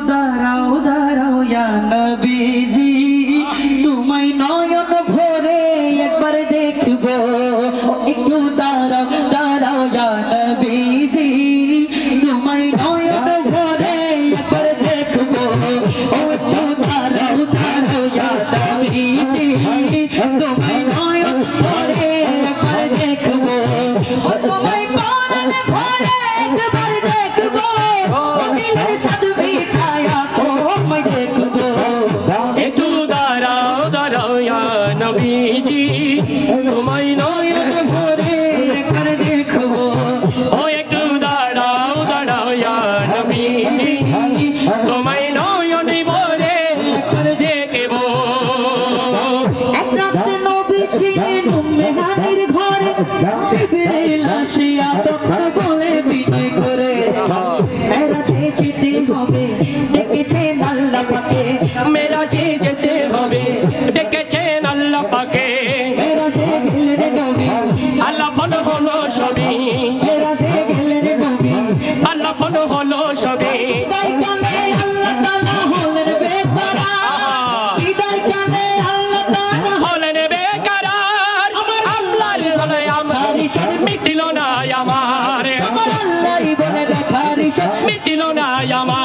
দাঁড়াও দাঁড়াও ইয়া নবীজি, তোমায় নয়ন ভরে একবার দেখবো। একটু দাঁড়াও দাঁড়াও ইয়া নবীজি, তোমায় নয়ন ভরে একবার দেখবো। ও একটু দাঁড়াও দাঁড়াও ইয়া নবীজি, তোমায় নয়ন ভরে একবার দেখবো। ও তোমায় নয়ন ভরে একবার দেখবো। ও দিলের সাথে বিঠায়া তোমায় দেখবো। একটু দাঁড়াও দাঁড়াও ইয়া নবীজি, তোমায় নয়ন ভরে একবার দেখবো। ও একটু দাঁড়াও দাঁড়াও ইয়া নবীজি, তোমায় নয়ন ভরে একবার দেখব। এক রাতে নবী ছিলেন উম্মে হানির ঘরে, জিবরিল আসিয়া তখন বলে বিনয় করে, মেরাজে যেতে হবে ডেকেছেন আল্লাহ পাকে। মেরাজে যেতে হবে ডেকেছেন আল্লাহ পাকে। মেরাজে গেলেন নবী, আল্লাহ বলো হলো সবই, মেরাজে গেলেন নবী। আল্লাহ বলো হলো সবই। বিদায় কালে আল্লাহ তাআলা হলেন বেকরার, বিদায় কালে আল্লাহ তাআলা হলেন বেকারার। আল্লাহর বলে আমার মিটিল না আমার, আমার আল্লাহই বলে দেখার ইশারা। মিটিল না আমার।